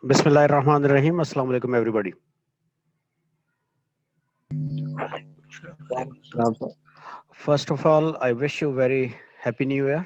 Bismillahirrahmanirrahim. Assalamu alaikum everybody. First of all, I wish you very happy new year.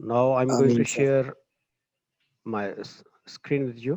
Now I'm going to share my screen with you.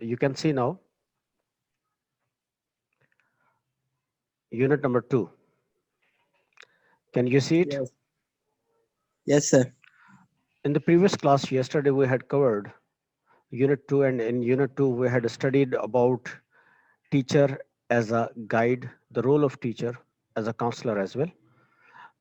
you can see now unit number 2. Can you see it? Yes. Yes, sir. In the previous class yesterday we had covered unit 2, and in unit 2 we had studied about teacher as a guide, the role of teacher as a counselor as well.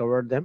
covered them,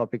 topic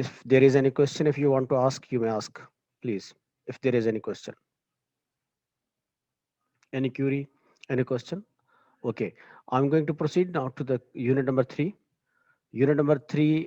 if there is any question, if you want to ask, you may ask, please, if there is any question. Any query, any question? Okay, I'm going to proceed now to the unit number 3. Unit number 3,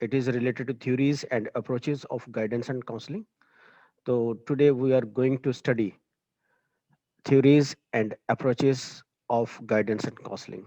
it is related to theories and approaches of guidance and counseling. So today we are going to study theories and approaches of guidance and counseling.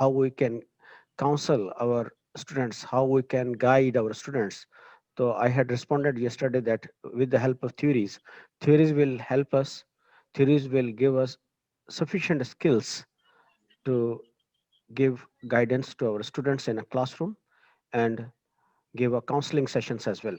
how we can counsel our students, how we can guide our students. So I had responded yesterday that with the help of theories will help us, theories will give us sufficient skills to give guidance to our students in a classroom and give a counseling sessions as well.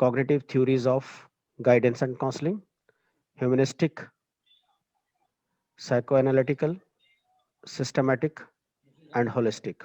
cognitive theories of guidance and counseling, humanistic, psychoanalytical, systematic and holistic.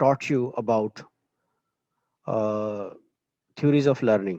taught you about theories of learning.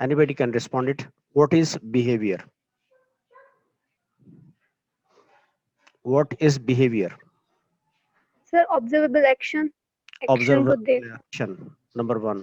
Anybody can respond it. What is behavior? What is behavior? Sir, observable action. Observable action, number 1.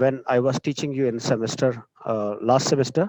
when I was teaching you in semester last semester,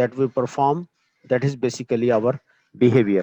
that we perform, that is basically our behavior.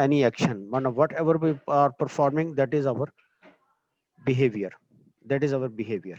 any action, whatever we are performing, that is our behavior. That is our behavior.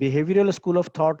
behavioral school of thought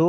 2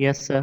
Yes, sir.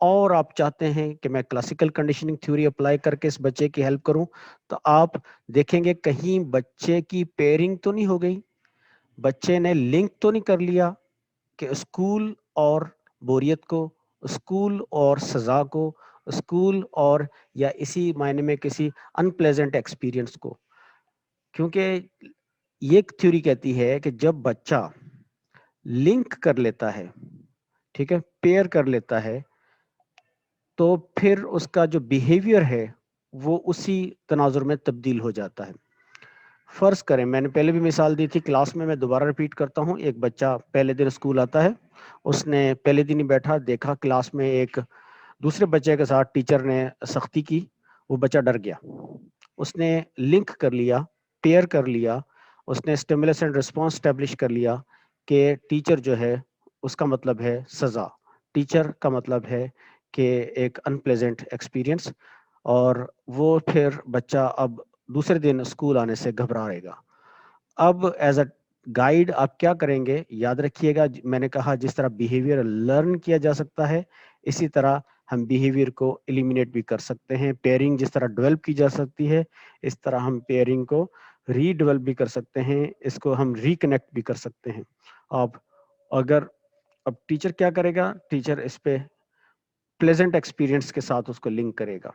اور آپ چاہتے ہیں کہ میں classical conditioning theory apply کر کے اس بچے کی ہیلپ کروں، تو آپ دیکھیں گے کہیں بچے کی پیئرنگ تو نہیں ہو گئی، بچے نے لنک تو نہیں کر لیا کہ اسکول اور بوریت کو، اسکول اور سزا کو، اسکول اور یا اسی معنی میں کسی ان پلیزنٹ ایکسپیرئنس کو. کیونکہ یہ تھیوری کہتی ہے کہ جب بچہ لنک کر لیتا ہے، ٹھیک ہے، پیئر کر لیتا ہے، تو پھر اس کا جو بیہیویئر ہے وہ اسی تناظر میں تبدیل ہو جاتا ہے. فرض کریں، میں نے پہلے بھی مثال دی تھی کلاس میں دوبارہ ریپیٹ کرتا ہوں. ایک بچہ پہلے دن اسکول آتا ہے، اس نے پہلے دن ہی بیٹھا، دیکھا کلاس میں ایک دوسرے بچے کے ساتھ ٹیچر نے سختی کی، وہ بچہ ڈر گیا. اس نے لنک کر لیا، پیئر کر لیا، اس نے سٹیمولس اینڈ رسپانس اسٹیبلش کر لیا کہ ٹیچر جو ہے اس کا مطلب ہے سزا، ٹیچر کا مطلب ہے کہ ایک ان پلیزنٹ ایکسپیرئنس، اور وہ پھر بچہ اب دوسرے دن اسکول آنے سے گھبرائے گا. اب ایز اے گائیڈ آپ کیا کریں گے؟ یاد رکھیے گا میں نے کہا جس طرح بیہیویئر لرن کیا جا سکتا ہے، اسی طرح ہم بیہیویئر کو ایلیمینیٹ بھی کر سکتے ہیں. پیئرنگ جس طرح ڈیولپ کی جا سکتی ہے، اس طرح ہم پیئرنگ کو ری ڈیولپ بھی کر سکتے ہیں، اس کو ہم ریکنیکٹ بھی کر سکتے ہیں. آپ اگر اب ٹیچر کیا کرے گا؟ ٹیچر اس پہ پلیزنٹ ایکسپیرئنس کے ساتھ اس کو لنک کرے گا.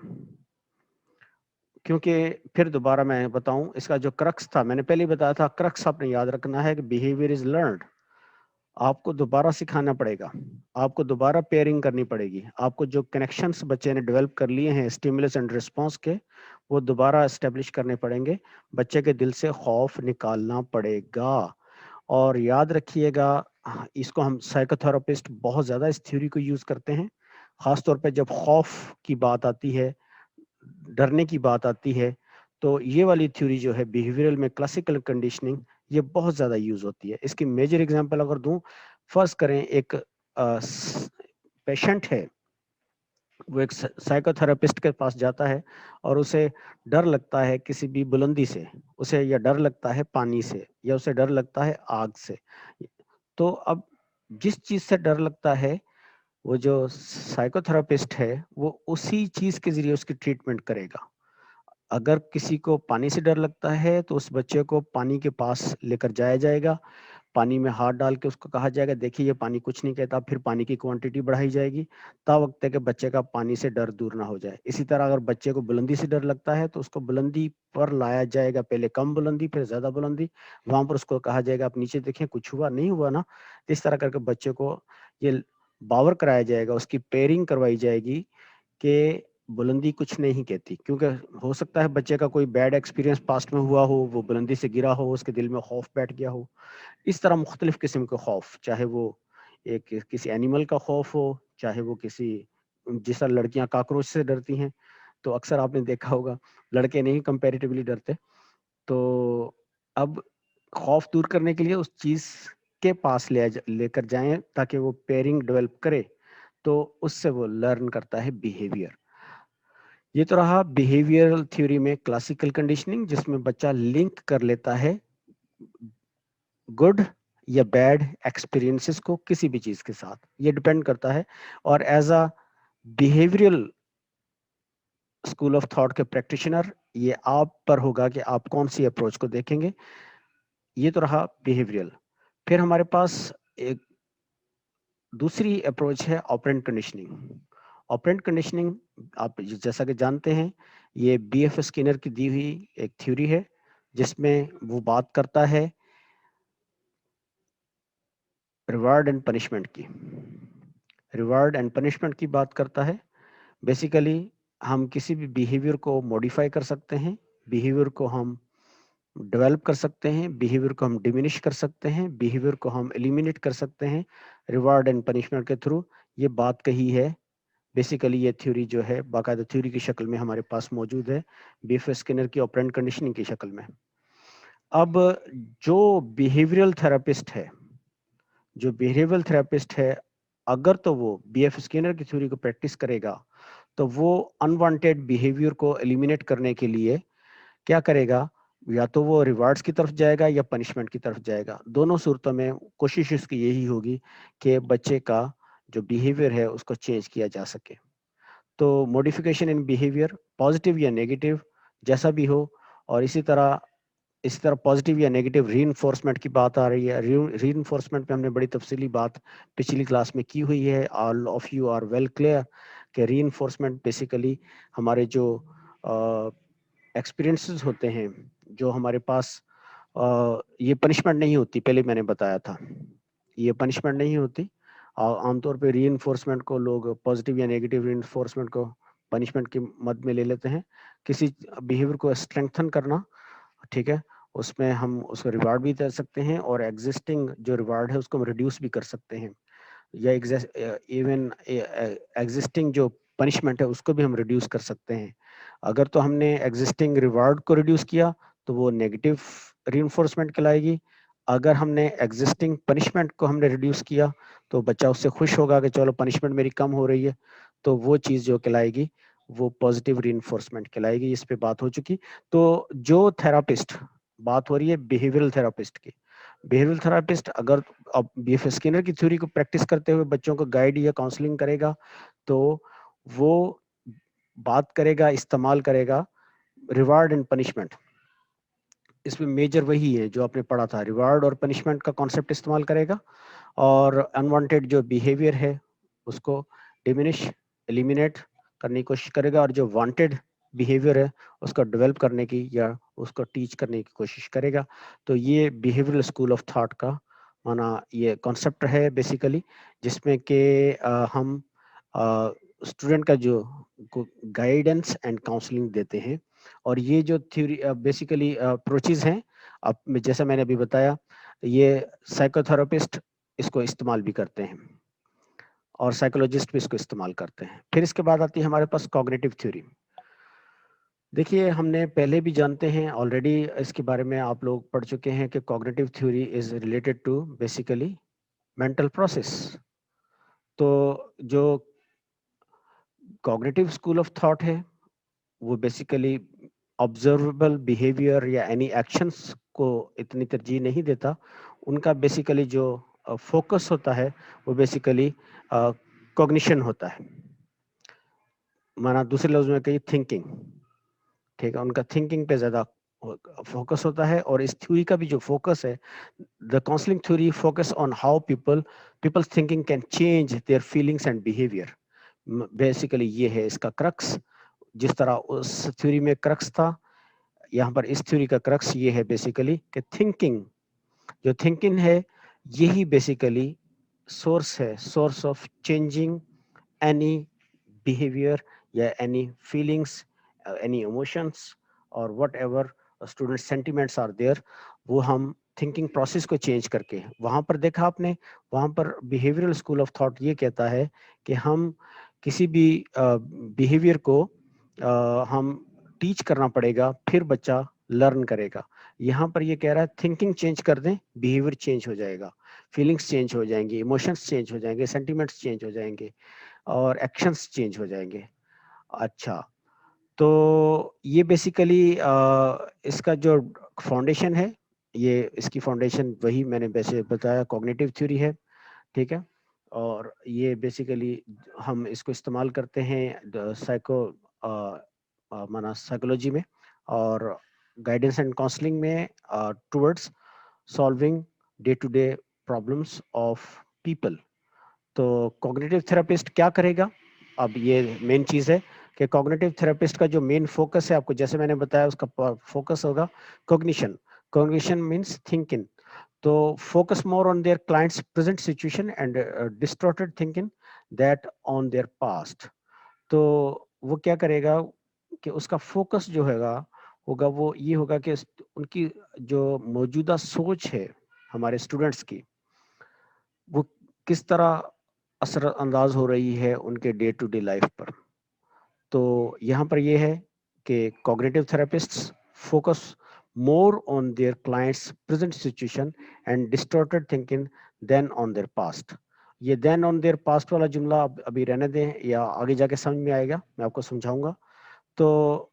کیونکہ پھر دوبارہ میں بتاؤں، اس کا جو کرکس تھا، میں نے پہلے ہی بتایا تھا، کرکس آپ نے یاد رکھنا ہے کہ بیہیویئر از لرنڈ. آپ کو دوبارہ سکھانا پڑے گا، آپ کو دوبارہ پیئرنگ کرنی پڑے گی، آپ کو جو کنیکشنز بچے نے ڈیولپ کر لیے ہیں اسٹیمولس اینڈ رسپانس کے، وہ دوبارہ اسٹیبلش کرنے پڑیں گے. بچے کے دل سے خوف نکالنا پڑے گا. اور یاد رکھیے گا، اس کو ہم سائیکو تھراپسٹ بہت زیادہ اس تھیوری کو یوز کرتے ہیں، خاص طور پہ جب خوف کی بات آتی ہے، ڈرنے کی بات آتی ہے، تو یہ والی تھیوری جو ہے بیہیویئرل میں کلاسیکل کنڈیشننگ، یہ بہت زیادہ یوز ہوتی ہے. اس کی میجر اگزامپل اگر دوں، فرض کریں ایک پیشنٹ ہے، وہ ایک سائیکو تھراپسٹ کے پاس جاتا ہے اور اسے ڈر لگتا ہے کسی بھی بلندی سے، اسے یا ڈر لگتا ہے پانی سے، یا اسے ڈر لگتا ہے آگ سے. تو اب جس چیز سے ڈر لگتا ہے، وہ جو سائیکو تھراپسٹ ہے وہ اسی چیز کے ذریعے اس کی ٹریٹمنٹ کرے گا. اگر کسی کو پانی سے ڈر لگتا ہے تو اس بچے کو پانی کے پاس لے کر جایا جائے گا، پانی میں ہاتھ ڈال کے اس کو کہا جائے گا دیکھیے یہ پانی کچھ نہیں کہتا، پھر پانی کی کوانٹٹی بڑھائی جائے گی تا وقت ہے کہ بچے کا پانی سے ڈر دور نہ ہو جائے. اسی طرح اگر بچے کو بلندی سے ڈر لگتا ہے تو اس کو بلندی پر لایا جائے گا، پہلے کم بلندی پھر زیادہ بلندی، وہاں پر اس کو کہا جائے گا آپ نیچے دیکھیں کچھ ہوا نہیں ہوا نا. اس طرح کر کے بچے کو یہ باور کرایا جائے گا، اس کی پیئرنگ کروائی جائے گی کہ بلندی کچھ نہیں کہتی. کیونکہ ہو سکتا ہے بچے کا کوئی بیڈ ایکسپیرینس پاسٹ میں ہوا ہو، وہ بلندی سے گرا ہو، اس کے دل میں خوف بیٹھ گیا ہو. اس طرح مختلف قسم کے خوف، چاہے وہ ایک کسی اینیمل کا خوف ہو، چاہے وہ کسی، جس طرح لڑکیاں کاکروچ سے ڈرتی ہیں، تو اکثر آپ نے دیکھا ہوگا لڑکے نہیں کمپیریٹیولی ڈرتے. تو اب خوف دور کرنے کے لیے اس چیز کے پاس لے کر جائیں تاکہ وہ پیئرنگ ڈیولپ کرے، تو اس سے وہ لرن کرتا ہے بیہیویئر. یہ تو رہا بیہیویئرل تھیوری میں کلاسیکل کنڈیشننگ، جس میں بچہ لنک کر لیتا ہے گڈ یا بیڈ ایکسپیرینسز کو کسی بھی چیز کے ساتھ، یہ ڈپینڈ کرتا ہے. اور as a behavioural school of thought کے پریکٹیشنر، یہ آپ پر ہوگا کہ آپ کون سی اپروچ کو دیکھیں گے. یہ تو رہا بیہیویئرل. پھر ہمارے پاس ایک دوسری اپروچ ہے آپرینٹ کنڈیشننگ. آپرینٹ کنڈیشننگ آپ جیسا کہ جانتے ہیں، یہ بی ایف اسکینر کی دی ہوئی ایک تھیوری ہے جس میں وہ بات کرتا ہے ریوارڈ اینڈ پنشمنٹ کی. ریوارڈ اینڈ پنشمنٹ کی بات کرتا ہے. بیسیکلی ہم کسی بھی بیہیویئر کو موڈیفائی کر سکتے ہیں، بیہیویئر کو ہم ڈیولپ کر سکتے ہیں، بیہیویئر کو ہم ڈیمینش کر سکتے ہیں، بیہیویئر کو ہم ایلیمینیٹ کر سکتے ہیں ریوارڈ اینڈ پنشمنٹ کے تھرو. یہ بات کہی ہے بیسیکلی، یہ تھیوری جو ہے باقاعدہ تھیوری کی شکل میں ہمارے پاس موجود ہے، بی ایف اسکینر کی آپرینٹ کنڈیشننگ کی شکل میں. اب جو بیہیویئرل تھراپسٹ ہے، جو بیہیویئرل تھراپسٹ ہے، اگر تو وہ بی ایف اسکینر کی تھیوری کو پریکٹس کرے گا تو وہ انوانٹیڈ بیہیویئر کو ایلیمینیٹ کرنے کے لیے کیا کرے گا؟ یا تو وہ ریوارڈز کی طرف جائے گا یا پنشمنٹ کی طرف جائے گا. دونوں صورتوں میں کوشش اس کی یہی ہوگی کہ بچے کا جو بیہیویئر ہے اس کو چینج کیا جا سکے. تو موڈیفیکیشن ان بیہیویئر پازیٹیو یا نیگیٹو جیسا بھی ہو, اور اسی طرح پازیٹیو یا نیگیٹو ری انفورسمنٹ کی بات آ رہی ہے. ری انفورسمنٹ پہ ہم نے بڑی تفصیلی بات پچھلی کلاس میں کی ہوئی ہے. All of you are well clear کہ ری انفورسمنٹ بیسیکلی ہمارے جو ایکسپیرینسز ہوتے ہیں, جو ہمارے پاس یہ پنشمنٹ نہیں ہوتی, پہلے میں نے بتایا تھا یہ پنشمنٹ نہیں ہوتی. عام طور پہ ری انفورسمنٹ کو لوگ پازیٹیو یا نیگیٹو ری انفورسمنٹ کو پنشمنٹ کی مد میں لے لیتے ہیں. کسی بیہیویئر کو اسٹرینگتھن کرنا, ٹھیک ہے, اس میں ہم اس کو ریوارڈ بھی دے سکتے ہیں, اور ایگزسٹنگ جو ریوارڈ ہے اس کو ہم ریڈیوس بھی کر سکتے ہیں, یا ایون ایگزسٹنگ جو پنشمنٹ ہے اس کو بھی ہم ریڈیوس کر سکتے ہیں. اگر تو ہم نے ایگزسٹنگ ریوارڈ کو ریڈیوس کیا تو وہ نیگیٹو ری انفورسمنٹ کہلائے گی. اگر ہم نے ایگزسٹنگ پنشمنٹ کو ہم نے ریڈیوس کیا تو بچہ اس سے خوش ہوگا کہ چلو پنشمنٹ میری کم ہو رہی ہے, تو وہ چیز جو کہلائے گی وہ پازیٹیو ری انفورسمنٹ کہلائے گی. اس پہ بات ہو چکی. تو جو تھراپسٹ, بات ہو رہی ہے بیہیویئرل تھراپسٹ کی, بیہیویئرل تھراپسٹ اگر اب بی ایف اسکینر کی تھیوری کو پریکٹس کرتے ہوئے بچوں کو گائیڈ یا کاؤنسلنگ کرے گا تو وہ بات کرے گا, استعمال کرے گا ریوارڈ اینڈ پنشمنٹ. اس میں میجر وہی ہے جو آپ نے پڑھا تھا, ریوارڈ اور پنشمنٹ کا کانسیپٹ استعمال کرے گا, اور انوانٹیڈ جو بیہیویئر ہے اس کو ڈیمینش ایلیمینیٹ کرنے کی کوشش کرے گا, اور جو وانٹیڈ بیہیویئر ہے اس کو ڈیولپ کرنے کی یا اس کو ٹیچ کرنے کی کوشش کرے گا. تو یہ بیہیویئرل اسکول آف تھاٹ کا مانا یہ کانسیپٹ ہے بیسیکلی, جس میں کہ ہم اسٹوڈنٹ کا جو گائیڈنس اینڈ کاؤنسلنگ دیتے ہیں. اور یہ جو تھیوری بیسیکلی اپروچز ہیں, اب جیسا میں نے ابھی بتایا, یہ سائیکو تھراپسٹ اس کو استعمال بھی کرتے ہیں اور سائیکولوجسٹ بھی اس کو استعمال کرتے ہیں. پھر اس کے بعد آتی ہے ہمارے پاس کوگنیٹو تھیوری. دیکھیے ہم نے پہلے بھی جانتے ہیں آلریڈی, اس کے بارے میں آپ لوگ پڑھ چکے ہیں کہ cognitive theory is related to basically mental process. تو جو کوگنیٹو اسکول آف تھاٹ ہے وہ بیسیکلی آبزرویبل بیہیویئر یا اینی ایکشنس کو اتنی ترجیح نہیں دیتا. ان کا بیسیکلی جو فوکس ہوتا ہے وہ بیسیکلی کوگنیشن ہوتا ہے, مانا دوسرے لفظ میں کہیے تھنکنگ, ٹھیک ہے, ان کا تھنکنگ پہ زیادہ فوکس ہوتا ہے. اور اس تھیوری کا بھی جو فوکس ہے, the counselling theory focus on how people thinking can change their feelings and behaviour. Basically یہ ہے اس کا کرکس. جس طرح اس تھیوری میں کرکس تھا, یہاں پر اس تھیوری کا کرکس یہ ہے بیسیکلی کہ تھنکنگ, جو تھنکنگ ہے یہی بیسیکلی سورس ہے, source of changing any behaviour یا any feelings, any emotions or whatever student sentiments are there, وہ ہم thinking process کو چینج کر کے. وہاں پر دیکھا آپ نے, وہاں پر behavioral school of thought یہ کہتا ہے کہ ہم کسی بھی behavior کو ہم ٹیچ کرنا پڑے گا, پھر بچہ لرن کرے گا. یہاں پر یہ کہہ رہا ہے تھنکنگ چینج کر دیں, بیہیویئر چینج ہو جائے گا, فیلنگس چینج ہو جائیں گے, ایموشنس چینج ہو جائیں گے, سینٹیمنٹس چینج ہو جائیں گے, اور ایکشنس چینج ہو جائیں گے. اچھا, تو یہ بیسیکلی اس کا جو فاؤنڈیشن ہے, یہ اس کی فاؤنڈیشن وہی میں نے ویسے بتایا کوگنیٹو تھیوری ہے, ٹھیک ہے. اور یہ بیسیکلی ہم اس کو استعمال کرتے ہیں مانا سائیکولوجی میں اور گائیڈنس اینڈ کاؤنسلنگ میں towards solving day to day problems of people. تو کوگنیٹو تھراپسٹ کیا کرے گا, اب یہ مین چیز ہے کہ کوگنیٹو تھراپسٹ کا جو مین فوکس ہے, آپ کو جیسے میں نے بتایا اس کا فوکس ہوگا کوگنیشن. Cognition means thinking. تو focus more on their clients present situation and distorted thinking that on their past. تو وہ کیا کرے گا کہ اس کا فوکس جو ہوگا وہ یہ ہوگا کہ ان کی جو موجودہ سوچ ہے ہمارے اسٹوڈنٹس کی, وہ کس طرح اثر انداز ہو رہی ہے ان کے ڈے ٹو ڈے لائف پر. تو یہاں پر یہ ہے کہ cognitive therapists focus more on their clients' present situation and distorted thinking than on their past. یہ then on their past والا جملہ ابھی رہنے دیں, یا آگے جا کے سمجھ میں آئے گا, میں آپ کو سمجھاؤں گا. تو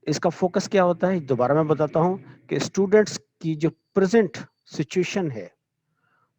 اس کا فوکس کیا ہوتا ہے, دوبارہ میں بتاتا ہوں کہ اسٹوڈنٹس کی جو پریزنٹ سچویشن ہے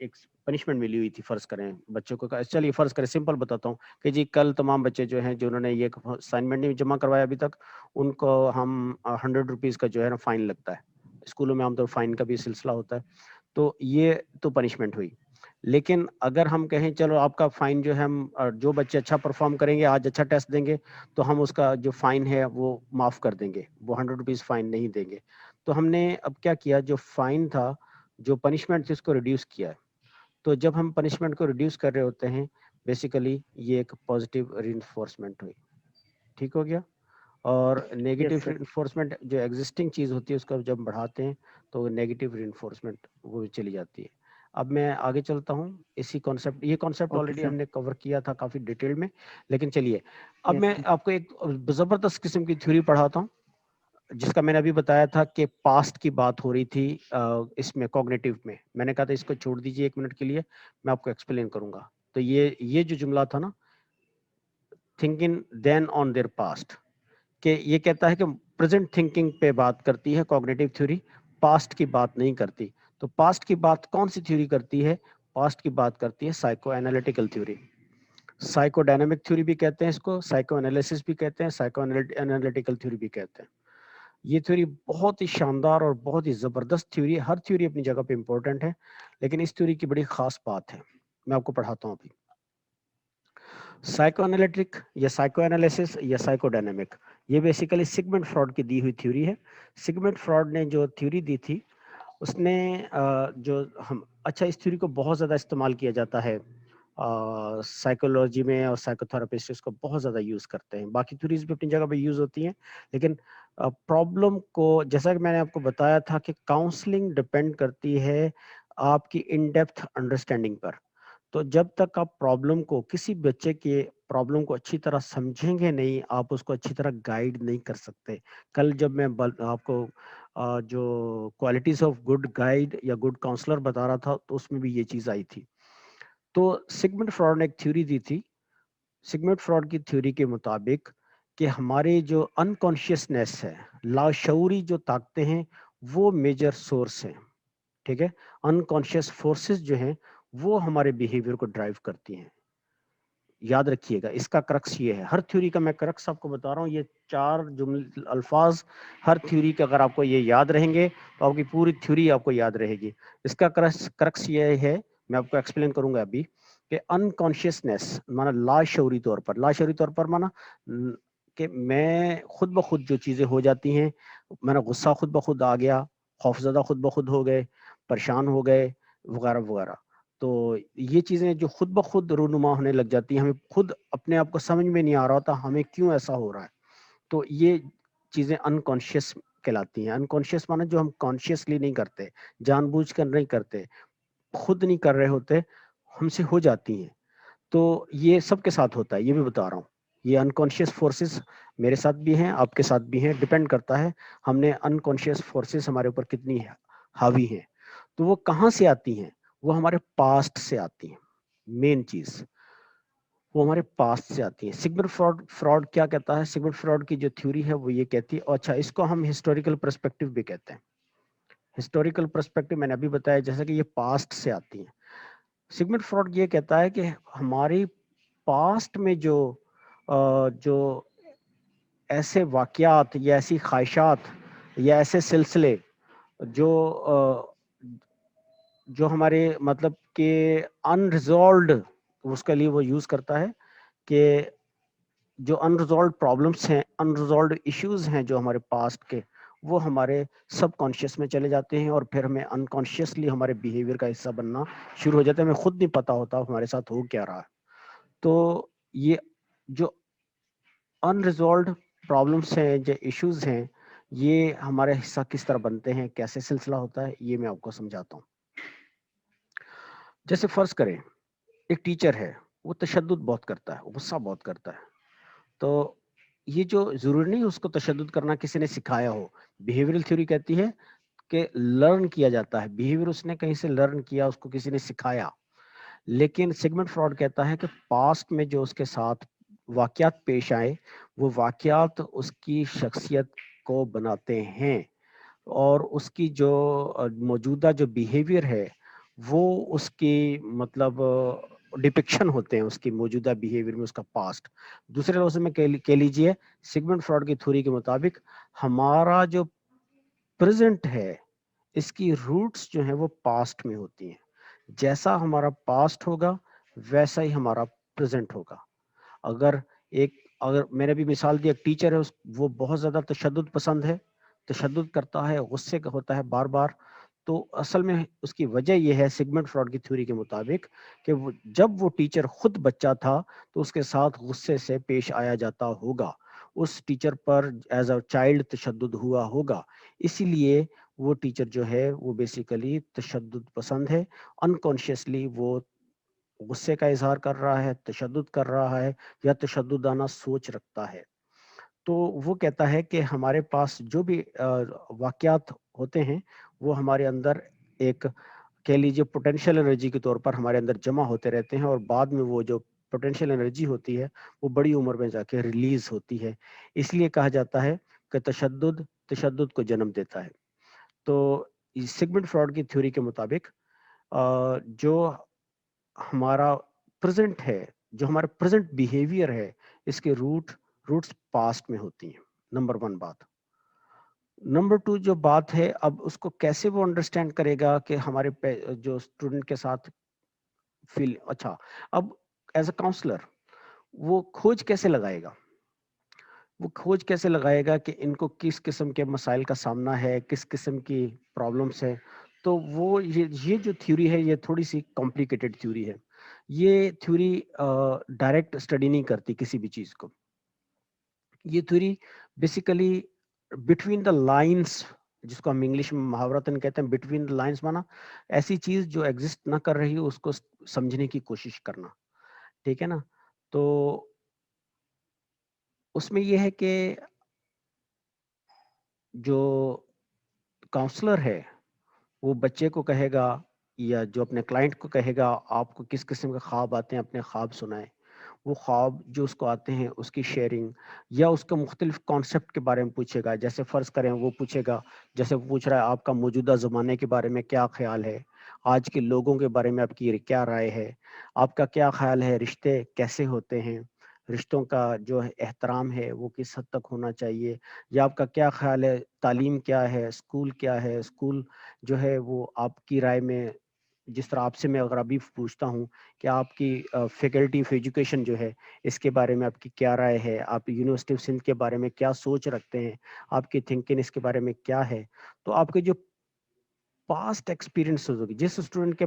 ایک پنشمنٹ ملی ہوئی تھی, فرض کریں بچوں کو, چلیے فرض کریں سمپل بتاتا ہوں کہ جی کل تمام بچے جو ہیں جنہوں نے یہ اسائنمنٹ نہیں جمع کروایا ابھی تک, ان کو ہم 100 روپیز کا جو ہے نا فائن لگتا ہے. اسکولوں میں عام طور فائن کا بھی سلسلہ ہوتا ہے, تو یہ تو پنشمنٹ ہوئی. لیکن اگر ہم کہیں چلو آپ کا فائن جو ہے, ہم جو بچے اچھا پرفارم کریں گے, آج اچھا ٹیسٹ دیں گے, تو ہم اس کا جو فائن ہے وہ معاف کر دیں گے, وہ 100 روپیز فائن نہیں دیں گے. تو ہم نے اب کیا کیا, جو فائن تھا, جو پنشمنٹ تھی, اس کو ریڈیوس کیا ہے. تو جب ہم پنشمنٹ کو ریڈیوس کر رہے ہوتے ہیں, بیسیکلی یہ ایک پازیٹیو ری انفورسمنٹ ہوئی. ٹھیک ہو گیا. اور نیگیٹو sir. ری انفورسمنٹ جو ایگزسٹنگ چیز ہوتی ہے اس کو جب بڑھاتے ہیں تو نیگیٹو ری انفورسمنٹ وہ بھی چلی جاتی ہے. اب میں آگے چلتا ہوں. اسی کانسیپٹ, یہ کانسیپٹ Okay, آلریڈی sir. ہم نے کور کیا تھا کافی ڈیٹیل میں, لیکن چلیے اب Yes, میں sir. آپ کو ایک زبردست قسم کی تھیوری پڑھاتا ہوں, جس کا میں نے ابھی بتایا تھا کہ پاسٹ کی بات ہو رہی تھی اس میں کوگنیٹو میں. میں نے کہا تھا اس کو چھوڑ دیجیے ایک منٹ کے لیے, میں آپ کو ایکسپلین کروں گا. تو یہ جو جملہ تھا نا, thinking then on their past, کہ یہ کہتا ہے کہ پریزنٹ تھنکنگ پہ بات کرتی ہے کوگنیٹو تھیوری, پاسٹ کی بات نہیں کرتی. تو پاسٹ کی بات کون سی تھیوری کرتی ہے؟ پاسٹ کی بات کرتی ہے psycho analytical theory. Psycho dynamic theory بھی کہتے ہیں اس کو, سائیکو انالیسس بھی کہتے ہیں, سائیکو اینالیٹیکل تھیوری بھی کہتے ہیں. یہ تھیوری بہت ہی شاندار اور بہت ہی زبردست تھیوری ہے. ہر تھیوری اپنی جگہ پہ امپورٹنٹ ہے, لیکن اس تھیوری کی بڑی خاص بات ہے, میں آپ کو پڑھاتا ہوں ابھی. سائیکو انالیٹک یا سائیکو انالیسس یا سائیکو ڈائنامک, یہ بیسیکلی سگمنٹ فراڈ کی دی ہوئی تھیوری ہے. سگمنٹ فراڈ نے جو تھیوری دی تھی, اس نے جو ہم, اچھا اس تھیوری کو بہت زیادہ استعمال کیا جاتا ہے سائیکولوجی میں, اور سائیکو تھراپسٹ اس کو بہت زیادہ یوز کرتے ہیں. باقی تھیوریز بھی اپنی جگہ پہ یوز ہوتی ہیں, لیکن پرابلم کو, جیسا کہ میں نے آپ کو بتایا تھا کہ کاؤنسلنگ ڈپینڈ کرتی ہے آپ کی ان ڈیپتھ انڈرسٹینڈنگ پر. تو جب تک آپ پرابلم کو, کسی بچے کے پرابلم کو اچھی طرح سمجھیں گے نہیں, آپ اس کو اچھی طرح گائیڈ نہیں کر سکتے. کل جب میں آپ کو جو کوالٹیز آف گڈ گائیڈ یا گڈ کاؤنسلر بتا رہا تھا, تو اس میں بھی یہ چیز آئی تھی. تو سگمنٹ فراڈ نے ایک تھیوری دی تھی. سگمنٹ فراڈ کی تھیوری کے مطابق کہ ہمارے جو انکانشیسنیس ہے, لاشعوری جو طاقتیں ہیں, وہ میجر سورس ہیں. ٹھیک ہے, انکانشیس فورسز جو ہیں وہ ہمارے بیہیویئر کو ڈرائیو کرتی ہیں. یاد رکھیے گا, اس کا کرکس یہ ہے. ہر تھیوری کا میں کرکس آپ کو بتا رہا ہوں, یہ 4 جملے الفاظ ہر تھیوری کے اگر آپ کو یہ یاد رہیں گے تو آپ کی پوری تھیوری آپ کو یاد رہے گی. اس کا کرکس یہ ہے, میں آپ کو ایکسپلین کروں گا ابھی, کہ انکانشیسنیس مانا لاشعوری طور پر, لاشعوری طور پر مانا کہ میں خود بخود جو چیزیں ہو جاتی ہیں, میں نے غصہ خود بخود آ گیا, خوفزدہ خود بخود ہو گئے, پریشان ہو گئے, وغیرہ وغیرہ. تو یہ چیزیں جو خود بخود رونما ہونے لگ جاتی ہیں, ہمیں خود اپنے آپ کو سمجھ میں نہیں آ رہا ہوتا ہمیں کیوں ایسا ہو رہا ہے. تو یہ چیزیں انکانشیس کہلاتی ہیں. انکانشیس مانا جو ہم کانشیسلی نہیں کرتے, جان بوجھ کر نہیں کرتے, خود نہیں کر رہے ہوتے, ہم سے ہو جاتی ہیں. تو یہ سب کے ساتھ ہوتا ہے, یہ بھی بتا رہا ہوں. یہ انکانشیس فورسز میرے ساتھ بھی ہیں, آپ کے ساتھ بھی ہیں, ڈپینڈ کرتا ہے ہم نے انکانشیس فورسز ہمارے اوپر کتنی حاوی ہیں. تو وہ کہاں سے آتی ہیں؟ وہ ہمارے پاسٹ سے آتی ہیں. مین چیز وہ ہمارے پاسٹ سے آتی ہے. سگمنٹ فراڈ کیا کہتا ہے؟ سگمنٹ فراڈ کی جو تھیوری ہے وہ یہ کہتی ہے, اچھا اس کو ہم ہسٹوریکل پرسپیکٹو بھی کہتے ہیں. ہسٹوریکل پرسپیکٹو میں نے ابھی بتایا جیسا کہ یہ پاسٹ سے آتی ہیں. سگمنٹ فراڈ یہ کہتا ہے کہ ہماری پاسٹ میں جو ایسے واقعات یا ایسی خواہشات یا ایسے سلسلے جو ہمارے مطلب کہ انریزالوڈ, اس کے لیے وہ یوز کرتا ہے کہ جو انریزالوڈ پرابلمس ہیں, انریزالوڈ ایشوز ہیں جو ہمارے پاسٹ کے, وہ ہمارے سب کانشیس میں چلے جاتے ہیں, اور پھر ہمیں انکانشیسلی ہمارے بیہیویئر کا حصہ بننا شروع ہو جاتا ہے. ہمیں خود نہیں پتا ہوتا ہمارے ساتھ ہو کیا رہا ہے. تو یہ جو انریزالوڈ پرابلمس ہیں, جو ایشوز ہیں, یہ ہمارے حصہ کس طرح بنتے ہیں, کیسے سلسلہ ہوتا ہے, یہ میں آپ کو سمجھاتا ہوں. جیسے فرض کریں ایک ٹیچر ہے, وہ تشدد بہت کرتا ہے, غصہ بہت کرتا ہے. تو یہ جو ضروری نہیں اس کو تشدد کرنا کسی نے سکھایا ہو. بیہیویئرل تھیوری کہتی ہے کہ لرن کیا جاتا ہے, بیہیویئر اس نے کہیں سے لرن کیا, اس کو کسی نے سکھایا. لیکن سیگمنٹ فراڈ کہتا ہے کہ پاسٹ میں جو اس کے ساتھ واقعات پیش آئے, وہ واقعات اس کی شخصیت کو بناتے ہیں, اور اس کی جو موجودہ جو بیہیویئر ہے وہ اس کی مطلب ڈپکشن ہوتے ہیں اس کی موجودہ بیہیویئر میں، اس کا پاسٹ. دوسرے لفظ میں کہہ لیجئے سیگمنٹ فراڈ کی تھیوری کے مطابق ہمارا جو پریزنٹ ہے اس کی روٹس جو ہیں وہ پاسٹ میں ہوتی ہیں. جیسا ہمارا پاسٹ ہوگا ویسا ہی ہمارا پریزنٹ ہوگا. اگر میں نے بھی مثال دی، ایک ٹیچر ہے وہ بہت زیادہ تشدد پسند ہے، تشدد کرتا ہے، غصے کا ہوتا ہے بار بار، تو اصل میں اس کی وجہ یہ ہے سیگمنٹ فراڈ کی تھیوری کے مطابق کہ جب وہ ٹیچر خود بچہ تھا تو اس کے ساتھ غصے سے پیش آیا جاتا ہوگا، اس ٹیچر پر ایز اے چائلڈ تشدد ہوا ہوگا، اسی لیے وہ ٹیچر جو ہے وہ بیسیکلی تشدد پسند ہے. انکانشیسلی وہ غصے کا اظہار کر رہا ہے، تشدد کر رہا ہے یا تشددانہ سوچ رکھتا ہے. تو وہ کہتا ہے کہ ہمارے پاس جو بھی واقعات ہوتے ہیں وہ ہمارے اندر ایک کہہ لیجیے پوٹینشیل انرجی کے طور پر ہمارے اندر جمع ہوتے رہتے ہیں، اور بعد میں وہ جو پوٹینشیل انرجی ہوتی ہے وہ بڑی عمر میں جا کے ریلیز ہوتی ہے. اس لیے کہا جاتا ہے کہ تشدد کو جنم دیتا ہے. تو سیگمنٹ فراڈ کی تھیوری کے مطابق جو ہمارا پریزنٹ ہے، جو ہمارا پریزنٹ بیہیویئر ہے، اس کے روٹس پاسٹ میں ہوتی ہیں. نمبر 1 بات. نمبر 2 جو بات ہے، اب اس کو کیسے وہ انڈرسٹینڈ کرے گا کہ ہمارے جو اسٹوڈنٹ کے ساتھ اچھا، اب ایز اے کاؤنسلر وہ کھوج کیسے لگائے گا؟ وہ کھوج کیسے لگائے گا کہ ان کو کس قسم کے مسائل کا سامنا ہے، کس قسم کی پرابلمس ہے؟ تو وہ یہ جو تھیوری ہے یہ تھوڑی سی کمپلیکیٹڈ تھیوری ہے. یہ تھیوری ڈائریکٹ اسٹڈی نہیں کرتی کسی بھی چیز کو. یہ theory basically between the lines, جس کو ہم انگلش میں محاورتاً کہتے ہیں بٹوین دا لائنس، مانا ایسی چیز جو ایگزسٹ نہ کر رہی ہو اس کو سمجھنے کی کوشش کرنا. ٹھیک ہے نا؟ تو اس میں یہ ہے کہ جو کاؤنسلر ہے وہ بچے کو کہے گا یا جو اپنے کلائنٹ کو کہے گا آپ کو کس قسم کے خواب آتے ہیں اپنے خواب سنائیں. وہ خواب جو اس کو آتے ہیں اس کی شیئرنگ، یا اس کا مختلف کانسیپٹ کے بارے میں پوچھے گا. جیسے فرض کریں وہ پوچھے گا، جیسے وہ پوچھ رہا ہے آپ کا موجودہ زمانے کے بارے میں کیا خیال ہے، آج کے لوگوں کے بارے میں آپ کی کیا رائے ہے، آپ کا کیا خیال ہے رشتے کیسے ہوتے ہیں، رشتوں کا جو احترام ہے وہ کس حد تک ہونا چاہیے، یا آپ کا کیا خیال ہے تعلیم کیا ہے، اسکول کیا ہے، اسکول جو ہے وہ آپ کی رائے میں، جس طرح آپ سے میں اگر ابھی پوچھتا ہوں کہ آپ کی فیکلٹی آف ایجوکیشن جو ہے اس کے بارے میں آپ کی کیا رائے ہے، آپ یونیورسٹی آف سندھ کے بارے میں کیا سوچ رکھتے ہیں، آپ کی تھنکنگ اس کے بارے میں کیا ہے. تو آپ کے جو پاسٹ ایکسپیرینس ہوگی، جس اسٹوڈنٹ کے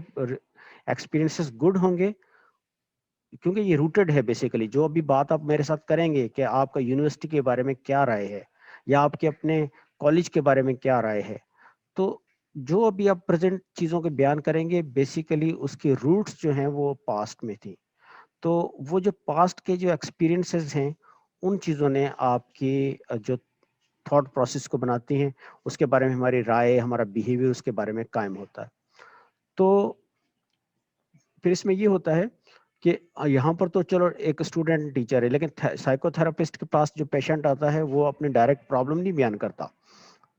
ایکسپیرینسز گڈ ہوں گے، کیونکہ یہ روٹڈ ہے بیسیکلی، جو ابھی بات آپ میرے ساتھ کریں گے کہ آپ کا یونیورسٹی کے بارے میں کیا رائے ہے یا آپ کے اپنے کالج کے بارے میں کیا رائے ہے، تو جو ابھی آپ پریزنٹ چیزوں کے بیان کریں گے بیسیکلی اس کی روٹس جو ہیں وہ پاسٹ میں تھی. تو وہ جو پاسٹ کے جو ایکسپیرینسز ہیں ان چیزوں نے آپ کی جو تھاٹ پروسیس کو بناتی ہیں، اس کے بارے میں ہماری رائے، ہمارا بیہیویئر اس کے بارے میں قائم ہوتا ہے. تو پھر اس میں یہ ہوتا ہے کہ یہاں پر تو چلو ایک اسٹوڈنٹ ٹیچر ہے، لیکن سائیکو تھراپسٹ کے پاس جو پیشنٹ آتا ہے وہ اپنے ڈائریکٹ پرابلم نہیں بیان کرتا.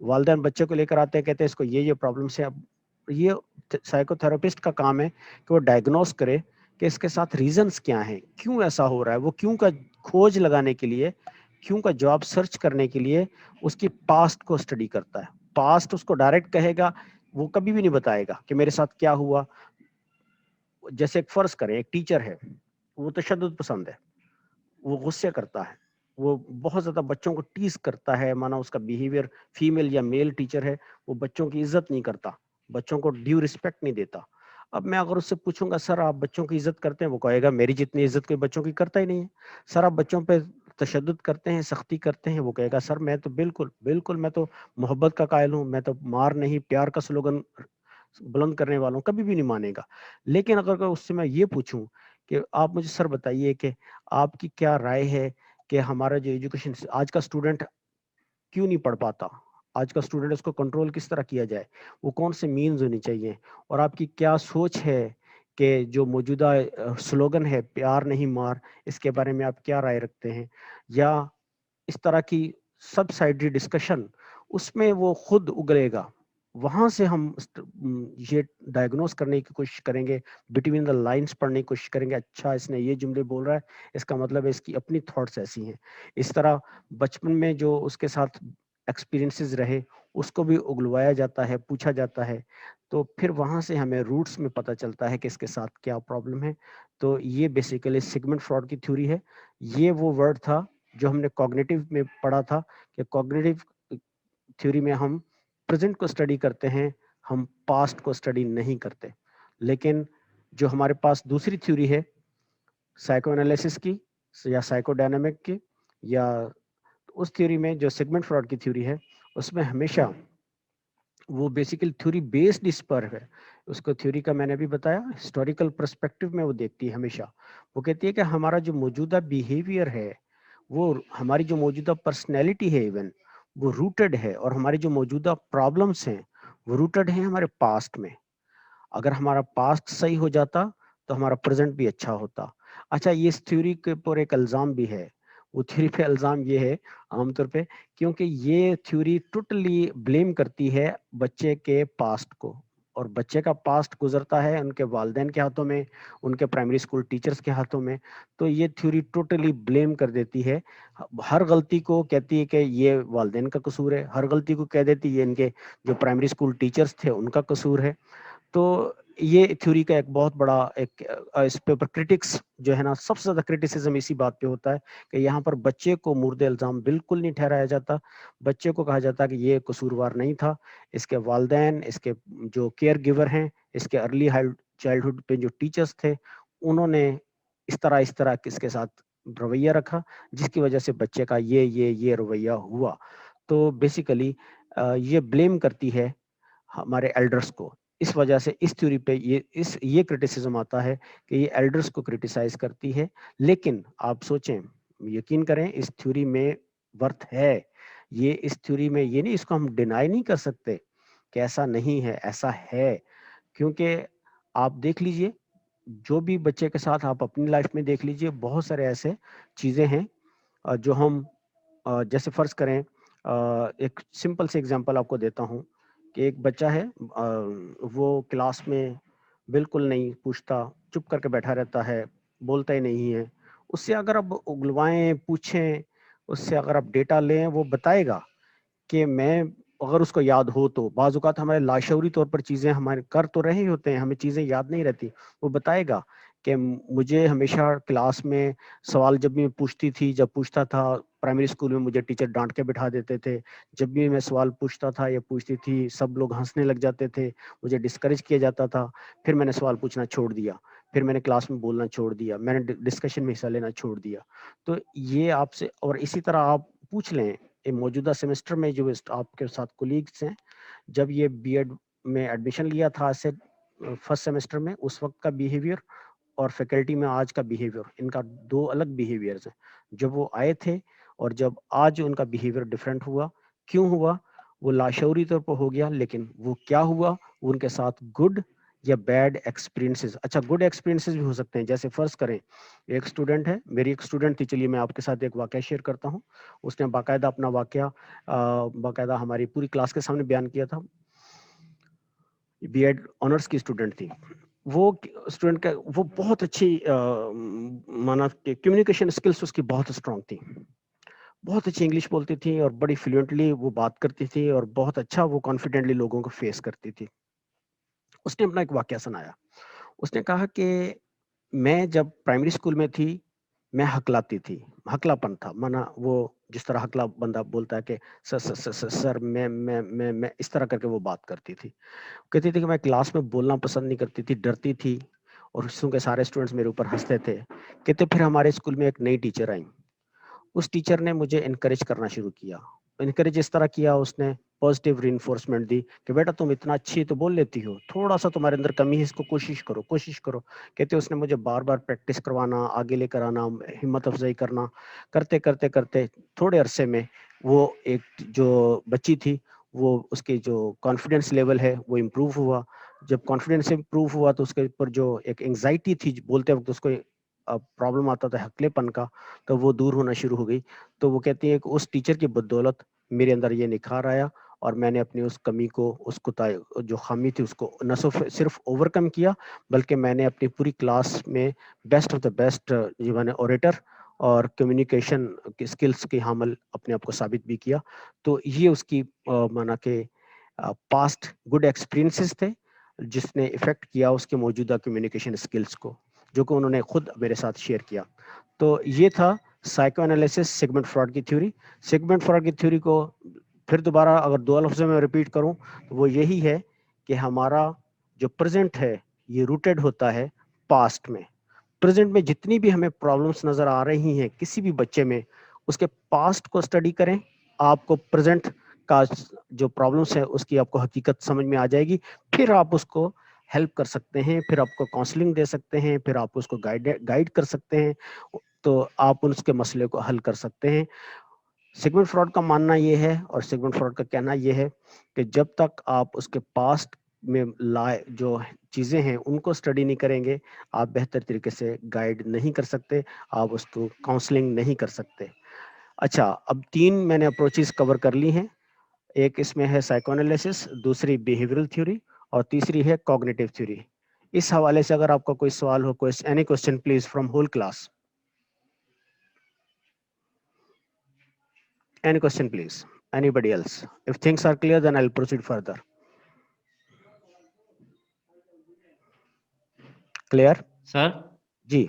والدین بچے کو لے کر آتے ہیں، کہتے ہیں اس کو یہ پرابلمس ہے. اب یہ سائیکو تھراپسٹ کا کام ہے کہ وہ ڈائگنوز کرے کہ اس کے ساتھ ریزنز کیا ہیں، کیوں ایسا ہو رہا ہے. وہ کیوں کا کھوج لگانے کے لیے، کیوں کا جواب سرچ کرنے کے لیے اس کی پاسٹ کو اسٹڈی کرتا ہے. پاسٹ اس کو ڈائریکٹ کہے گا، وہ کبھی بھی نہیں بتائے گا کہ میرے ساتھ کیا ہوا. جیسے ایک فرض کریں ایک ٹیچر ہے، وہ تشدد پسند ہے، وہ غصے کرتا ہے، وہ بہت زیادہ بچوں کو ٹیز کرتا ہے، مانا اس کا بیہیویئر فیمیل یا میل ٹیچر ہے، وہ بچوں کی عزت نہیں کرتا، بچوں کو ڈیو رسپیکٹ نہیں دیتا. اب میں اگر اس سے پوچھوں گا سر آپ بچوں کی عزت کرتے ہیں، وہ کہے گا میری جتنی عزت کوئی بچوں کی کرتا ہی نہیں ہے. سر آپ بچوں پہ تشدد کرتے ہیں، سختی کرتے ہیں، وہ کہے گا سر میں تو بالکل میں تو محبت کا قائل ہوں، میں تو مار نہیں پیار کا سلوگن بلند کرنے والوں، کبھی بھی نہیں مانے گا. لیکن اگر اس سے میں یہ پوچھوں کہ آپ مجھے سر بتائیے کہ آپ کی کیا رائے ہے کہ ہمارا جو ایجوکیشن آج کا اسٹوڈنٹ کیوں نہیں پڑھ پاتا، آج کا اسٹوڈنٹ اس کو کنٹرول کس طرح کیا جائے، وہ کون سے مینز ہونی چاہیے، اور آپ کی کیا سوچ ہے کہ جو موجودہ سلوگن ہے پیار نہیں مار، اس کے بارے میں آپ کیا رائے رکھتے ہیں. یا اس طرح کی سب سائڈری ڈسکشن، اس میں وہ خود اگلے گا. وہاں سے ہم یہ ڈائگنوز کرنے کی کوشش کریں گے, بٹوین دا لائنس پڑھنے کی کوشش کریں گے, اچھا اس نے یہ جملے بول رہا ہے, اس کا مطلب ہے اس کی اپنی تھاٹس ایسی ہیں. اس طرح بچپن میں جو اس کے ساتھ ایکسپیرینسز رہے اس کو بھی اگلوایا جاتا ہے, پوچھا جاتا ہے, تو پھر وہاں سے ہمیں روٹس میں پتہ چلتا ہے کہ اس کے ساتھ کیا پرابلم ہے. تو یہ بیسیکلی سیگمنٹ فراڈ کی تھیوری ہے. یہ وہ ورڈ تھا جو ہم نے کوگنیٹو میں پڑھا تھا کہ کوگنیٹو تھیوری میں ہم پریزنٹ کو اسٹڈی کرتے ہیں, ہم پاسٹ کو اسٹڈی نہیں کرتے. لیکن جو ہمارے پاس دوسری تھیوری ہے سائیکو انالیسس کی یا سائیکو ڈائنامک کی, یا اس تھیوری میں جو سیگمنٹ فراڈ کی تھیوری ہے, اس میں ہمیشہ وہ بیسیکل تھیوری بیسڈ اس پر ہے. اس کو تھیوری کا میں نے بھی بتایا ہسٹوریکل پرسپیکٹو میں وہ دیکھتی ہے ہمیشہ. وہ کہتی ہے کہ ہمارا جو موجودہ بیہیویئر ہے, وہ ہماری جو موجودہ پرسنالٹی ہے ایون, وہ روٹڈ ہے, اور ہماری جو موجودہ پرابلمس ہیں وہ روٹڈ ہیں ہمارے پاسٹ میں. اگر ہمارا پاسٹ صحیح ہو جاتا تو ہمارا پریزنٹ بھی اچھا ہوتا. اچھا, یہ اس تھیوری کے اوپر ایک الزام بھی ہے. وہ تھیوری پہ الزام یہ ہے عام طور پہ, کیونکہ یہ تھیوری ٹوٹلی بلیم کرتی ہے بچے کے پاسٹ کو, اور بچے کا پاسٹ گزرتا ہے ان کے والدین کے ہاتھوں میں, ان کے پرائمری اسکول ٹیچرز کے ہاتھوں میں. تو یہ تھیوری ٹوٹلی بلیم کر دیتی ہے, ہر غلطی کو کہتی ہے کہ یہ والدین کا قصور ہے, ہر غلطی کو کہہ دیتی ہے ان کے جو پرائمری اسکول ٹیچرز تھے ان کا قصور ہے. تو یہ تھیوری کا ایک بہت بڑا ایک اس پہ کرٹکس جو ہے نا, سب سے زیادہ کرٹیسزم اسی بات پہ ہوتا ہے کہ یہاں پر بچے کو مورد الزام بالکل نہیں ٹھہرایا جاتا. بچے کو کہا جاتا کہ یہ قصوروار نہیں تھا, اس کے والدین, اس کے جو کیئر گیور ہیں, اس کے ارلی چائلڈہڈ پہ جو ٹیچرز تھے, انہوں نے اس طرح اس کے ساتھ رویہ رکھا جس کی وجہ سے بچے کا یہ رویہ ہوا. تو بیسیکلی یہ بلیم کرتی ہے ہمارے ایلڈرز کو. اس وجہ سے اس تھیوری پہ یہ کرٹیسزم آتا ہے کہ یہ ایلڈرز کو کرٹیسائز کرتی ہے. لیکن آپ سوچیں, یقین کریں, اس تھیوری میں ورتھ ہے. یہ اس تھیوری میں یہ نہیں, اس کو ہم ڈینائی نہیں کر سکتے کہ ایسا نہیں ہے, ایسا ہے. کیونکہ آپ دیکھ لیجئے, جو بھی بچے کے ساتھ آپ اپنی لائف میں دیکھ لیجئے, بہت سارے ایسے چیزیں ہیں جو ہم جیسے فرض کریں, ایک سمپل سی ایگزامپل آپ کو دیتا ہوں کہ ایک بچہ ہے, وہ کلاس میں بالکل نہیں پوچھتا, چپ کر کے بیٹھا رہتا ہے, بولتا ہی نہیں ہے. اس سے اگر آپ اگلوائیں, پوچھیں, اس سے اگر آپ ڈیٹا لیں, وہ بتائے گا کہ میں, اگر اس کو یاد ہو تو, بعض اوقات ہمارے لاشعوری طور پر چیزیں ہمارے کر تو رہے ہوتے ہیں, ہمیں چیزیں یاد نہیں رہتی. وہ بتائے گا کہ مجھے ہمیشہ کلاس میں سوال جب بھی میں پوچھتا تھا پرائمری اسکول میں, مجھے ٹیچر ڈانٹ کے بٹھا دیتے تھے. جب بھی میں سوال پوچھتا تھا یا پوچھتی تھی, سب لوگ ہنسنے لگ جاتے تھے, مجھے ڈسکریج کیا جاتا تھا. پھر میں نے سوال پوچھنا چھوڑ دیا, پھر میں نے کلاس میں بولنا چھوڑ دیا, میں نے ڈسکشن میں حصہ لینا چھوڑ دیا. تو یہ آپ سے, اور اسی طرح آپ پوچھ لیں موجودہ سیمسٹر میں جو آپ کے ساتھ کولیگس ہیں, جب یہ بی ایڈ میں ایڈمیشن لیا تھا سے فرسٹ سیمسٹر میں, اس وقت کا بیہیویئر اور فیکلٹی میں آج کا بیہیویئر, ان کا دو الگ بیہیویئرز ہیں. جب وہ آئے تھے اور جب آج ان کا بیہیویئر ڈفرینٹ ہوا. کیوں ہوا؟ وہ لاشعوری طور پر ہو گیا, لیکن وہ کیا ہوا, وہ ان کے ساتھ گڈ یا بیڈ ایکسپیرینسز. اچھا, گڈ ایکسپیرینسز بھی ہو سکتے ہیں. جیسے فرض کریں ایک اسٹوڈنٹ ہے, میری ایک اسٹوڈنٹ تھی, چلیے میں آپ کے ساتھ ایک واقعہ شیئر کرتا ہوں. اس نے باقاعدہ اپنا واقعہ باقاعدہ ہماری پوری کلاس کے سامنے بیان کیا تھا. بی ایڈ آنرس کی اسٹوڈنٹ تھی. وہ اسٹوڈنٹ کا وہ بہت اچھی مانا کہ کمیونیکیشن اسکلس اس کی بہت اسٹرانگ تھی, بہت اچھی انگلش بولتی تھی اور بڑی فلوئنٹلی وہ بات کرتی تھی, اور بہت اچھا وہ کانفیڈنٹلی لوگوں کو فیس کرتی تھی. اس نے اپنا ایک واقعہ سنایا. اس نے کہا کہ میں جب پرائمری اسکول میں تھی, میں ہکلاتی تھی, ہکلاپن تھا, مانا وہ جس طرح ہکلا بندہ بولتا ہے کہ سر میں اس طرح کر کے وہ بات کرتی تھی. کہتی تھی کہ میں کلاس میں بولنا پسند نہیں کرتی تھی, ڈرتی تھی, اور کے سارے اسٹوڈنٹس میرے اوپر ہنستے تھے. کہتے پھر ہمارے اسکول میں ایک نئی ٹیچر آئی. اس ٹیچر نے مجھے انکریج کرنا شروع کیا. انکریج اس طرح کیا, اس نے پازیٹیو ری انفورسمنٹ دی کہ بیٹا تم اتنا اچھی تو بول لیتی ہو, تھوڑا سا تمہارے اندر کمی ہے, اس کو کوشش کرو. کہتے اس نے مجھے بار بار پریکٹس کروانا, آگے لے کر آنا, ہمت افزائی کرنا. کرتے تھوڑے عرصے میں وہ ایک جو بچی تھی, وہ اس کے جو کانفیڈنس لیول ہے وہ امپروو ہوا. جب کانفیڈنس امپروو ہوا تو اس کے اوپر جو ایک انگزائٹی تھی بولتے وقت اس کو پرابلم آتا تھا ہکلے پن کا, تو وہ دور ہونا شروع ہو گئی. تو وہ کہتی ہے کہ اس ٹیچر کی بدولت میرے اندر یہ نکھار آیا, اور میں نے اپنی اس کمی کو جو خامی تھی اس کو نہ صرف اوور کم کیا بلکہ میں نے اپنی پوری کلاس میں بیسٹ آف دا بیسٹ میں نے اوریٹر اور کمیونیکیشن کی اسکلس کی حامل اپنے آپ کو ثابت بھی کیا. تو یہ اس کی مانا کہ پاسٹ گڈ ایکسپیرینسز تھے جس نے افیکٹ کیا اس کے موجودہ کمیونیکیشن اسکلس کو, جو کہ انہوں نے خود میرے ساتھ شیئر کیا. تو یہ تھا سائیکو انالیسس سیگمنٹ فراڈ کی تھیوری. سیگمنٹ فراڈ کی تھیوری کو پھر دوبارہ اگر 2 لفظوں میں ریپیٹ کروں تو وہ یہی ہے کہ ہمارا جو پریزنٹ ہے یہ روٹیڈ ہوتا ہے پاسٹ میں. پریزنٹ میں جتنی بھی ہمیں پرابلمس نظر آ رہی ہیں کسی بھی بچے میں, اس کے پاسٹ کو اسٹڈی کریں, آپ کو پریزنٹ کا جو پرابلمس ہے اس کی آپ کو حقیقت سمجھ میں آ جائے گی. پھر آپ اس کو ہیلپ کر سکتے ہیں, پھر آپ کو کاؤنسلنگ دے سکتے ہیں, پھر آپ اس کو گائیڈ کر سکتے ہیں, تو آپ اس کے مسئلے کو حل کر سکتے ہیں. سیگمنٹ فراڈ کا ماننا یہ ہے اور سیگمنٹ فراڈ کا کہنا یہ ہے کہ جب تک آپ اس کے پاسٹ میں لائے جو چیزیں ہیں ان کو اسٹڈی نہیں کریں گے, آپ بہتر طریقے سے گائیڈ نہیں کر سکتے, آپ اس کو کاؤنسلنگ نہیں کر سکتے. اچھا, اب 3 میں نے اپروچز کور کر لی ہیں. ایک اس میں ہے سائیکو انالیسس, دوسری بیہیویئرل تھیوری, اور تیسری ہے کوگنیٹو تھیوری. اس حوالے سے اگر آپ کا کوئی سوال ہو, any question please from whole class. Any question, please? Anybody else? If things are clear, then I'll proceed further. Clear? Sir ji.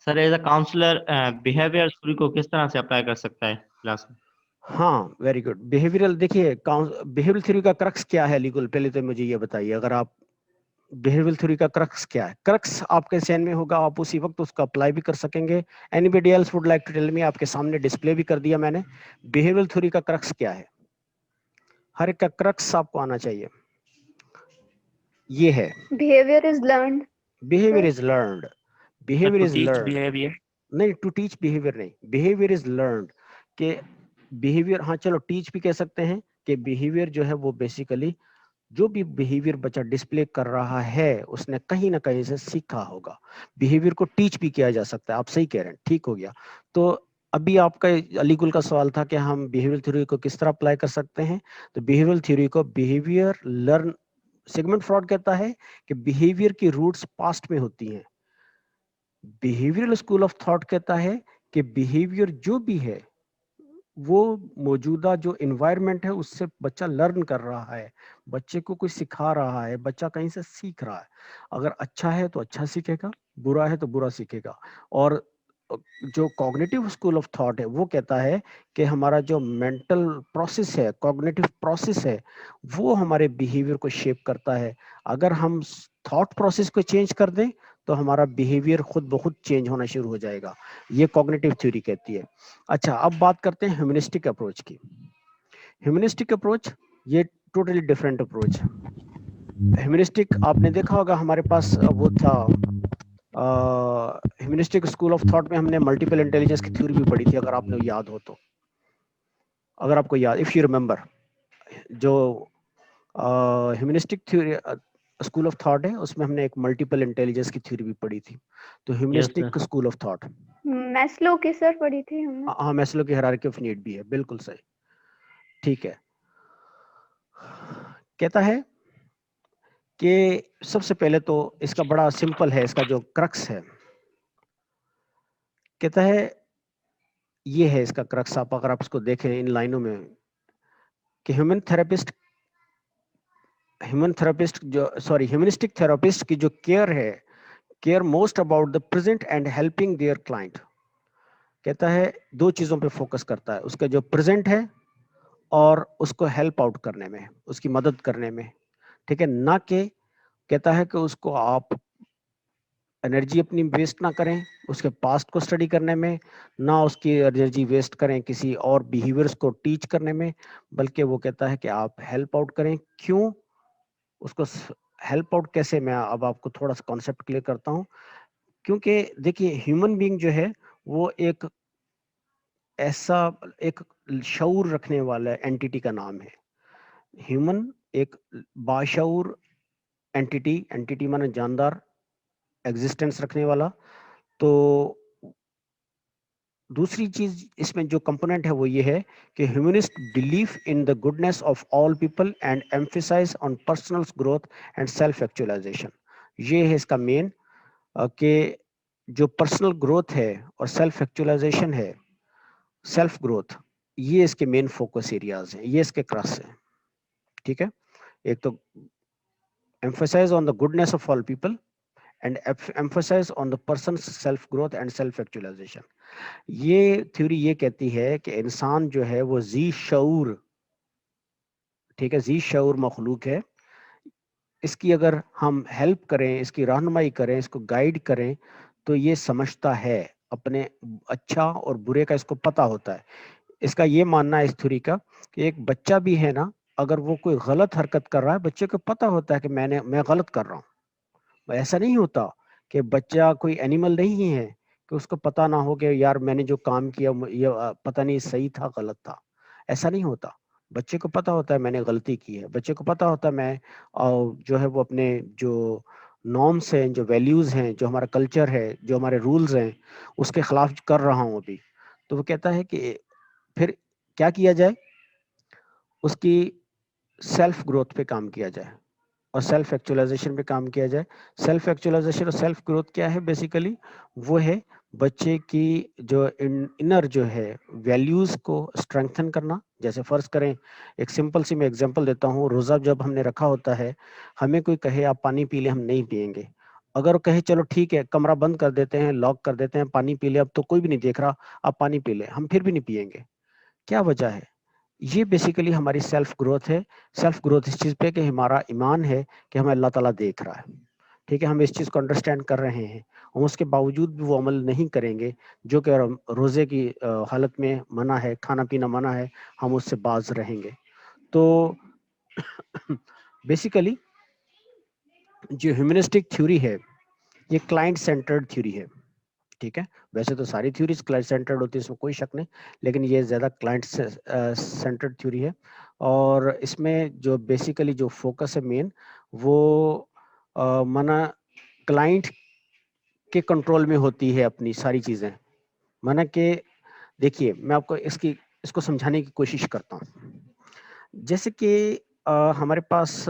Sir as a counsellor behaviour theory کو کس طرح سے اپلائی کر سکتا ہے کلاس میں؟ ہاں, ویری گڈ. بیہیویئرل, دیکھیے بیہیویئرل تھیوری کا کرکس کیا ہے لیگل, پہلے تو مجھے یہ بتائیے. اگر آپ بیہیویئرل تھیوری کا کرکس کیا ہے, کرکس آپ کے ذہن میں ہوگا, آپ اسی وقت اس کو اپلائی بھی کر سکیں گے. Anybody else would like to tell me? آپ کے سامنے ڈسپلے بھی کر دیا میں نے. بیہیویئرل تھیوری کا کرکس کیا ہے, ہر ایک کا کرکس آپ کو آنا چاہیے. یہ ہے Behavior is learned. behavior is learned. Behavior To is teach learned. behavior. نہیں, ٹو ٹیچ بیہیویئر نہیں, بیہیویئر از لرنڈ. کہ بیہیویئر, ہاں چلو ٹیچ بھی کہہ سکتے ہیں کہ بیہیویئر جو ہے وہ بیسیکلی جو بھی بیہیویئر بچہ ڈسپلے کر رہا ہے اس نے کہیں نہ کہیں سے سیکھا ہوگا. بیہیویئر کو ٹیچ بھی کیا جا سکتا ہے, آپ صحیح کہہ رہے ہیں, ٹھیک ہو گیا. تو ابھی آپ کا علی گل کا سوال تھا کہ ہم بیہیویئر تھیوری کو کس طرح اپلائی کر سکتے ہیں. تو بیہیویئر تھیوری کو بیہیویئر لرن, سیگمنٹ فراڈ کہتا ہے کہ بیہیویئر کی روٹس پاسٹ میں ہوتی ہیں. بیہیویئرل اسکول آف تھاٹ کہتا ہے کہ بیہیویئر جو بھی ہے وہ موجودہ جو انوائرمنٹ ہے اس سے بچہ لرن کر رہا ہے, بچے کو کوئی سکھا رہا ہے, بچہ کہیں سے سیکھ رہا ہے. اگر اچھا ہے تو اچھا سیکھے گا, برا ہے تو برا سیکھے گا. اور جو کوگنیٹو اسکول آف تھاٹ ہے وہ کہتا ہے کہ ہمارا جو مینٹل پروسیس ہے, کوگنیٹو پروسیس ہے, وہ ہمارے بیہیویئر کو شیپ کرتا ہے. اگر ہم تھاٹ پروسیس کو چینج کر دیں تو ہمارا بیہیویئر خود بخود چینج ہونا شروع ہو جائے گا. یہ کوگنیٹو تھیوری کہتی ہے. اچھا, اب بات کرتے ہیں ہیومنسٹک اپروچ کی. ہیومنسٹک اپروچ یہ ٹوٹلی ڈفرینٹ اپروچ ہے. ہیومنسٹک آپ نے دیکھا ہوگا, ہمارے پاس وہ تھا ہیومنسٹک اسکول آف تھاٹ میں ہم نے ملٹیپل انٹیلیجنس کی تھیوری بھی پڑھی تھی, اگر آپ نے یاد ہو تو. اگر آپ کو یاد, اف یو ریمبر, جو humanistic theory school of thought ہے اس میں ہم نے ایک ملٹیپل انٹیلیجنس کی تھیوری بھی پڑھی تھی. تو humanistic school of thought, Maslow کی سر پڑھی تھی ہم نے. ہاں, میسلو کی ہیرارکی آف نیڈ بھی ہے, بالکل صحیح, ٹھیک ہے. کہتا ہے کہ سب سے پہلے تو اس کا بڑا سمپل ہے, اس کا جو کرکس ہے, کہتا ہے یہ ہے اس کا کرکس. آپ اگر آپ اس کو دیکھیں ان لائنوں میں کہ ہیومنسٹک تھراپسٹ کی جو کیئر ہے, care most about the present and helping their client. کہتا ہے 2 چیزوں پہ فوکس کرتا ہے, اس کا جو پریزنٹ ہے اور اس کو ہیلپ آؤٹ کرنے میں, اس کی مدد کرنے میں, ٹھیک ہے. نہ کہ کہتا ہے کہ اس کو آپ انرجی اپنی ویسٹ نہ کریں اس کے پاسٹ کو اسٹڈی کرنے میں, نہ اس کی انرجی ویسٹ کریں کسی اور بیہیویئرس کو ٹیچ کرنے میں, بلکہ وہ کہتا ہے کہ آپ ہیلپ آؤٹ کریں. کیوں اس کو ہیلپ آؤٹ کیسے, میں اب آپ کو تھوڑا سا کانسیپٹ کلیئر کرتا ہوں. کیونکہ دیکھیے ہیومن بینگ جو ہے وہ ایک ایسا ایک شعور رکھنے والا اینٹیٹی کا نام ہے. ہیومن ایک باشعور اینٹیٹی مانے جاندار ایگزسٹنس رکھنے والا. تو دوسری چیز اس میں جو کمپوننٹ ہے وہ یہ ہے کہ humanist belief in the goodness of all people and emphasise on personal growth and self actualisation. یہ ہے اس کا مین کہ جو پرسنل گروتھ ہے اور سیلف ایکچولائزیشن ہے, سیلف گروتھ, یہ اس کے مین فوکس ایریاز ہیں, یہ اس کے کراس ہیں. ٹھیک ہے, ایک تو emphasize on the goodness of all people and emphasize on the person's self growth and self actualization. یہ تھیوری یہ کہتی ہے کہ انسان جو ہے وہ ذی شعور, ٹھیک ہے, ذی شعور مخلوق ہے. اس کی اگر ہم ہیلپ کریں, اس کی رہنمائی کریں, اس کو گائیڈ کریں, تو یہ سمجھتا ہے اپنے اچھا اور برے کا, اس کو پتہ ہوتا ہے. اس کا یہ ماننا ہے اس تھیوری کا کہ ایک بچہ بھی ہے نا, اگر وہ کوئی غلط حرکت کر رہا ہے, بچے کو پتہ ہوتا ہے کہ میں غلط کر رہا ہوں. ایسا نہیں ہوتا کہ بچہ کوئی اینیمل نہیں ہے کہ اس کو پتہ نہ ہو کہ یار میں نے جو کام کیا یہ پتہ نہیں صحیح تھا غلط تھا. ایسا نہیں ہوتا. بچے کو پتہ ہوتا ہے میں نے غلطی کی ہے, بچے کو پتہ ہوتا ہے میں جو ہے وہ اپنے جو نارمس ہیں, جو ویلیوز ہیں, جو ہمارا کلچر ہے, جو ہمارے رولز ہیں, اس کے خلاف کر رہا ہوں ابھی. تو وہ کہتا ہے کہ پھر کیا کیا جائے, اس کی سیلف گروتھ پہ کام کیا جائے اور سیلف ایکچولائزیشن پہ کام کیا جائے. سیلف ایکچولائزیشن اور سیلف گروتھ کیا ہے بیسیکلی, وہ ہے بچے کی جو انر جو ہے ویلیوز کو اسٹرینگتھن کرنا. جیسے فرض کریں, ایک سمپل سی میں ایگزامپل دیتا ہوں, روزہ جب ہم نے رکھا ہوتا ہے, ہمیں کوئی کہے آپ پانی پی لیں, ہم نہیں پئیں گے. اگر وہ کہے چلو ٹھیک ہے کمرہ بند کر دیتے ہیں, لاک کر دیتے ہیں, پانی پی لیں, اب تو کوئی بھی نہیں دیکھ رہا, آپ پانی پی لیں, ہم پھر بھی نہیں پئیں گے. کیا وجہ ہے؟ یہ بیسیکلی ہماری سیلف گروتھ ہے. سیلف گروتھ اس چیز پہ کہ ہمارا ایمان ہے کہ ہمیں اللہ تعالیٰ دیکھ رہا ہے. ٹھیک ہے, ہم اس چیز کو انڈرسٹینڈ کر رہے ہیں, ہم اس کے باوجود بھی وہ عمل نہیں کریں گے جو کہ روزے کی حالت میں منع ہے, کھانا پینا منع ہے, ہم اس سے باز رہیں گے. تو بیسیکلی جو ہیومنسٹک تھیوری ہے یہ کلائنٹ سینٹرڈ تھیوری ہے. ٹھیک ہے, ویسے تو ساری تھیوریز کلائنٹ سینٹرڈ ہوتی ہے, اس میں کوئی شک نہیں, لیکن یہ زیادہ کلائنٹ سینٹرڈ تھیوری ہے. اور اس میں جو بیسیکلی جو فوکس ہے مین, وہ مانا کلائنٹ کے کنٹرول میں ہوتی ہے اپنی ساری چیزیں. مانا کہ دیکھیے میں آپ کو اس کو سمجھانے کی کوشش کرتا ہوں. جیسے کہ ہمارے پاس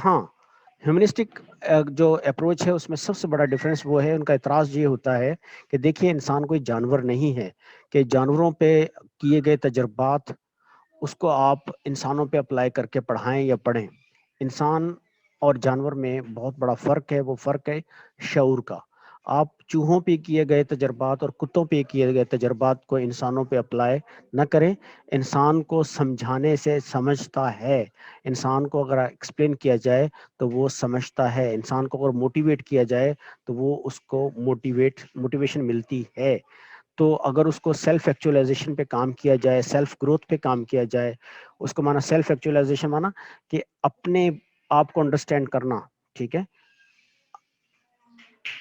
ہاں ہیومنسٹک جو اپروچ ہے اس میں سب سے بڑا ڈفرینس وہ ہے, ان کا اعتراض یہ ہوتا ہے کہ دیکھیے انسان کوئی جانور نہیں ہے کہ جانوروں پہ کیے گئے تجربات اس کو آپ انسانوں پہ اپلائی کر کے پڑھائیں یا پڑھیں. انسان اور جانور میں بہت بڑا فرق ہے, وہ فرق ہے شعور کا. آپ چوہوں پہ کیے گئے تجربات اور کتوں پہ کیے گئے تجربات کو انسانوں پہ اپلائی نہ کریں. انسان کو سمجھانے سے سمجھتا ہے, انسان کو اگر ایکسپلین کیا جائے تو وہ سمجھتا ہے, انسان کو اگر موٹیویٹ کیا جائے تو وہ اس کو موٹیویشن ملتی ہے. تو اگر اس کو سیلف ایکچولائزیشن پہ کام کیا جائے, سیلف گروتھ پہ کام کیا جائے, اس کو مانا سیلف ایکچولائزیشن مانا کہ اپنے آپ کو انڈرسٹینڈ کرنا, ٹھیک ہے,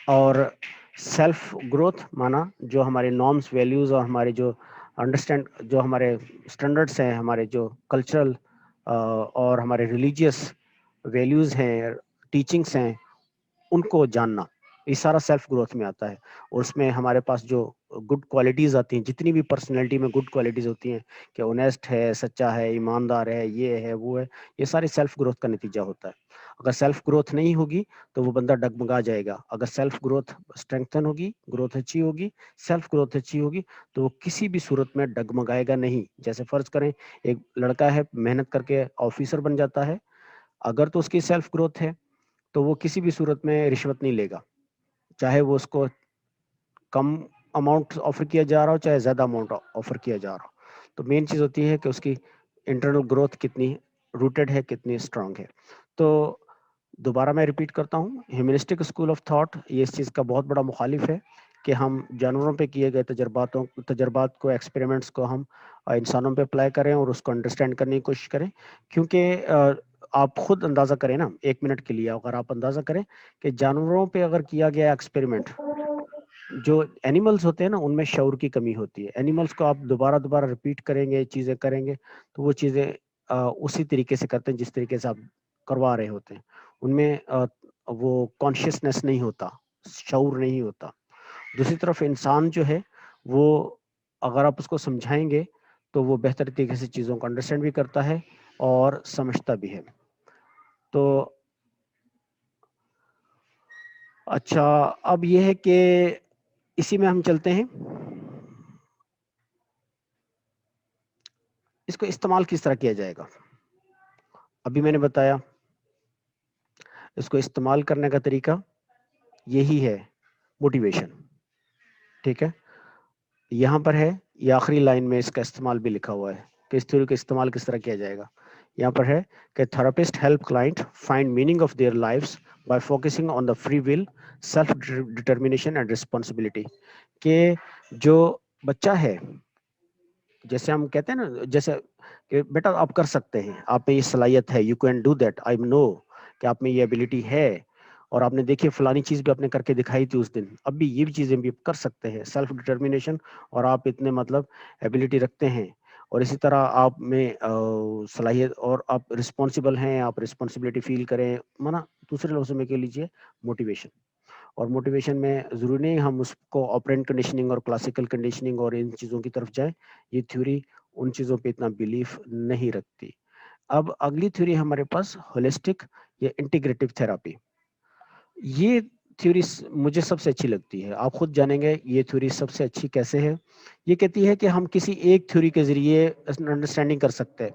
اور سیلف گروتھ مانا جو ہمارے نارمس ویلیوز اور ہمارے جو انڈرسٹینڈ جو ہمارے اسٹینڈرڈس ہیں, ہمارے جو کلچرل اور ہمارے ریلیجیس ویلیوز ہیں, ٹیچنگس ہیں, ان کو جاننا, یہ سارا سیلف گروتھ میں آتا ہے. اور اس میں ہمارے پاس جو گڈ کوالٹیز آتی ہیں, جتنی بھی پرسنالٹی میں گڈ کوالٹیز ہوتی ہیں کہ اونیسٹ ہے, سچا ہے, ایماندار ہے, یہ ہے, وہ ہے, یہ ساری سیلف گروتھ کا نتیجہ ہوتا ہے. اگر سیلف گروتھ نہیں ہوگی تو وہ بندہ ڈگمگا جائے گا. اگر سیلف گروتھ اسٹرینگتھن ہوگی, گروتھ اچھی ہوگی, سیلف گروتھ اچھی ہوگی, تو وہ کسی بھی صورت میں ڈگمگائے گا نہیں. جیسے فرض کریں ایک لڑکا ہے, محنت کر کے آفیسر بن جاتا ہے, اگر تو اس کی سیلف گروتھ ہے تو وہ کسی بھی صورت میں رشوت نہیں لے گا, چاہے وہ اس کو کم اماؤنٹ آفر کیا جا رہا ہو چاہے زیادہ اماؤنٹ آفر کیا جا رہا ہو. تو مین چیز ہوتی ہے کہ اس کی انٹرنل گروتھ کتنی روٹڈ ہے, کتنی اسٹرانگ ہے. تو دوبارہ میں ریپیٹ کرتا ہوں, ہیومنسٹک اسکول آف تھاٹ یہ اس چیز کا بہت بڑا مخالف ہے کہ ہم جانوروں پہ کیے گئے تجربات کو, ایکسپیریمنٹس کو ہم انسانوں پہ اپلائی کریں اور اس کو انڈرسٹینڈ کرنے کی کوشش کریں. کیونکہ آپ خود اندازہ کریں نا, 1 منٹ کے لیے اگر آپ اندازہ کریں کہ جانوروں پہ اگر کیا گیا ایکسپیریمنٹ, جو اینیملز ہوتے ہیں نا ان میں شعور کی کمی ہوتی ہے. اینیملز کو آپ دوبارہ ریپیٹ کریں گے, چیزیں کریں گے تو وہ چیزیں اسی طریقے سے کرتے ہیں جس طریقے سے آپ کروا رہے ہوتے ہیں. ان میں وہ کانشیسنیس نہیں ہوتا, شعور نہیں ہوتا. دوسری طرف انسان جو ہے وہ اگر آپ اس کو سمجھائیں گے تو وہ بہتر طریقے سے چیزوں کو انڈرسٹینڈ بھی کرتا ہے اور سمجھتا بھی ہے. تو اچھا اب یہ ہے کہ اسی میں ہم چلتے ہیں. اس کو استعمال کس طرح کیا جائے گا؟ ابھی میں نے بتایا اس کو استعمال کرنے کا طریقہ یہی ہے موٹیویشن. ٹھیک ہے, یہاں پر ہے یہ آخری لائن میں اس کا استعمال بھی لکھا ہوا ہے کہ اس تھیوری کا استعمال کس طرح کیا جائے گا. یہاں پر ہے کہ therapist help client find meaning of their lives by focusing on the free will self determination and responsibility. کہ جو بچہ ہے, جیسے ہم کہتے ہیں نا, جیسے کہ بیٹا آپ کر سکتے ہیں, آپ میں یہ صلاحیت ہے, یو کین ڈو دیٹ, آئی نو کہ آپ میں یہ ایبلٹی ہے, اور آپ نے دیکھی فلانی چیز بھی آپ نے کر کے دکھائی تھی اس دن, اب بھی یہ بھی چیزیں بھی کر سکتے ہیں, سیلف ڈٹرمینیشن, اور آپ اتنے مطلب ایبلٹی رکھتے ہیں, اور اسی طرح آپ میں صلاحیت, اور آپ رسپانسبل ہیں, آپ رسپانسبلٹی فیل کریں, مانا دوسرے لفظوں میں کہہ لیجیے موٹیویشن. اور موٹیویشن میں ضروری نہیں ہم اس کو آپرینٹ کنڈیشننگ اور کلاسیکل کنڈیشننگ اور ان چیزوں کی طرف جائیں, یہ تھیوری ان چیزوں پہ اتنا بیلیف نہیں رکھتی. اب اگلی تھیوری ہمارے پاس ہولسٹک یا انٹیگریٹو تھراپی. یہ تھیوری مجھے سب سے اچھی لگتی ہے, آپ خود جانیں گے یہ تھیوری سب سے اچھی کیسے ہے. یہ کہتی ہے کہ ہم کسی ایک تھیوری کے ذریعے انڈرسٹینڈنگ کر سکتے ہیں.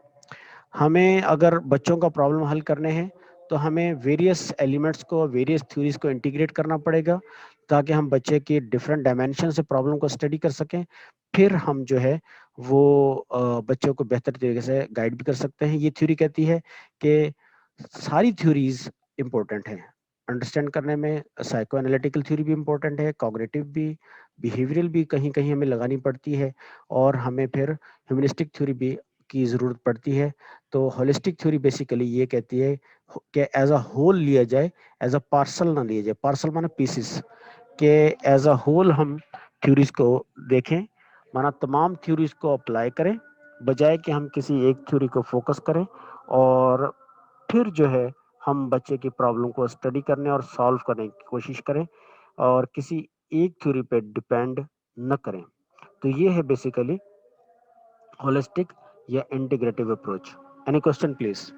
ہمیں اگر بچوں کا پرابلم حل کرنے ہیں تو ہمیں ویریس ایلیمنٹس کو, ویریس تھیوریز کو انٹیگریٹ کرنا پڑے گا تاکہ ہم بچے کی ڈفرینٹ ڈائمینشن سے پرابلم کو اسٹڈی کر سکیں. پھر ہم جو ہے وہ بچوں کو بہتر طریقے سے گائیڈ بھی کر سکتے ہیں. یہ تھیوری کہتی ہے کہ ساری تھیوریز امپورٹنٹ ہیں انڈرسٹینڈ کرنے میں. سائیکو انالیٹیکل تھیوری بھی امپورٹنٹ ہے, کوگنیٹو بھی, بیہیویئرل بھی کہیں کہیں ہمیں لگانی پڑتی ہے, اور ہمیں پھر ہیومنسٹک تھیوری بھی کی ضرورت پڑتی ہے. تو ہولسٹک تھیوری بیسیکلی یہ کہتی ہے کہ ایز اے ہول لیا جائے, ایز اے پارسل نہ لیا جائے. پارسل مانا پیسز, کہ ایز اے ہول ہم تھیوریز کو دیکھیں, مانا تمام تھیوریز کو اپلائی کریں بجائے کہ ہم کسی ایک تھیوری کو فوکس کریں, اور پھر جو ہے ہم بچے کی پرابلم کو اسٹڈی کرنے اور سالو کرنے کی کوشش کریں, اور کسی ایک تھیوری پہ ڈپینڈ نہ کریں. تو یہ ہے بیسیکلی ہولسٹک یا integrative approach. Any question please?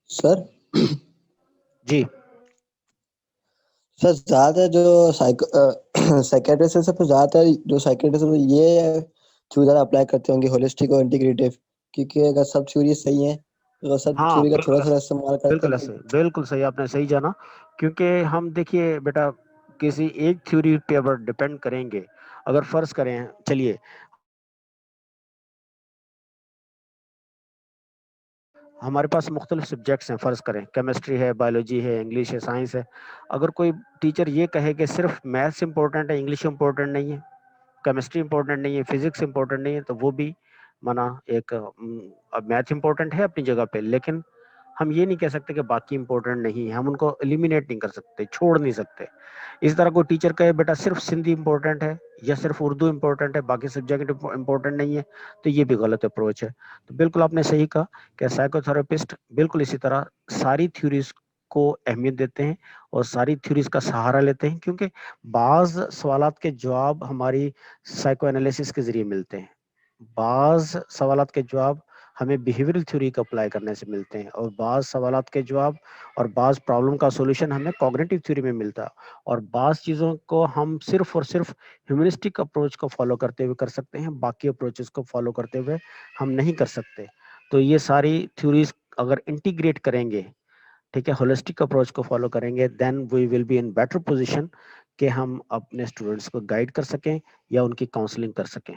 Sir ji sir زیادہ تر جو سائیکیٹرسٹ ہے سب زیادہ تر جو سائیکیٹرسٹ یہ تھیوری زیادہ اپلائی کرتے ہوں گے ہولسٹک اور انٹیگریٹو, کیونکہ اگر سب تھیوری صحیح ہیں تو سب ہاں تھیوری کا تھوڑا بالکل تھوڑا استعمال کرتے بالکل ہیں. ایسے, بالکل صحیح, آپ نے صحیح جانا. کیونکہ ہم دیکھیے بیٹا کسی ایک تھیوری پہ اگر ڈپینڈ کریں گے, اگر فرض کریں, چلیے ہمارے پاس مختلف سبجیکٹس ہیں, فرض کریں کیمسٹری ہے, بایولوجی ہے, انگلش ہے, سائنس ہے. اگر کوئی ٹیچر یہ کہے کہ صرف میتھس امپورٹنٹ ہے, انگلش امپورٹنٹ نہیں ہے, کیمسٹری امپورٹنٹ نہیں ہے, فزکس امپورٹنٹ نہیں ہے, تو وہ بھی مانا ایک میتھ امپورٹنٹ ہے اپنی جگہ پہ, لیکن ہم یہ نہیں کہہ سکتے کہ باقی امپورٹنٹ نہیں ہے, ہم ان کو ایلیمینیٹ نہیں کر سکتے, چھوڑ نہیں سکتے. اس طرح کوئی ٹیچر کہے بیٹا صرف سندھی امپورٹنٹ ہے یا صرف اردو امپورٹنٹ ہے, باقی سبجیکٹ امپورٹنٹ نہیں ہے, تو یہ بھی غلط اپروچ ہے. تو بالکل آپ نے صحیح کہا کہ سائیکو تھراپسٹ بالکل اسی طرح ساری تھیوریز کو اہمیت دیتے ہیں اور ساری تھیوریز کا سہارا لیتے ہیں, کیونکہ بعض سوالات کے جواب ہماری سائیکو انالیسس کے ذریعے ملتے ہیں, بعض سوالات کے جواب ہمیں بیہیویئرل تھیوری کو اپلائی کرنے سے ملتے ہیں, اور بعض سوالات کے جواب اور بعض پرابلم کا سولوشن ہمیں کوگنیٹو تھیوری میں ملتا ہے, اور بعض چیزوں کو ہم صرف اور صرف ہیومنسٹک اپروچ کو فالو کرتے ہوئے کر سکتے ہیں, باقی اپروچز کو فالو کرتے ہوئے ہم نہیں کر سکتے. تو یہ ساری تھیوریز اگر انٹیگریٹ کریں گے, ٹھیک ہے, ہولسٹک اپروچ کو فالو کریں گے, then we will be in better position کہ ہم اپنے اسٹوڈنٹس کو گائیڈ کر سکیں یا ان کی کاؤنسلنگ کر سکیں.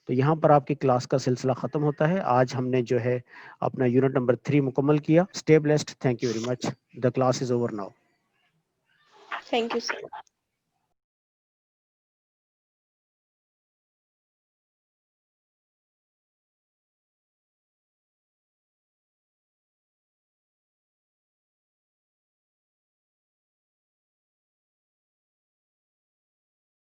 تو یہاں پر آپ کی کلاس کا سلسلہ ختم ہوتا ہے. آج ہم نے جو ہے اپنا یونٹ نمبر 3 مکمل کیا. Stay blessed. Thank you very much. The class is over now. Thank you, sir.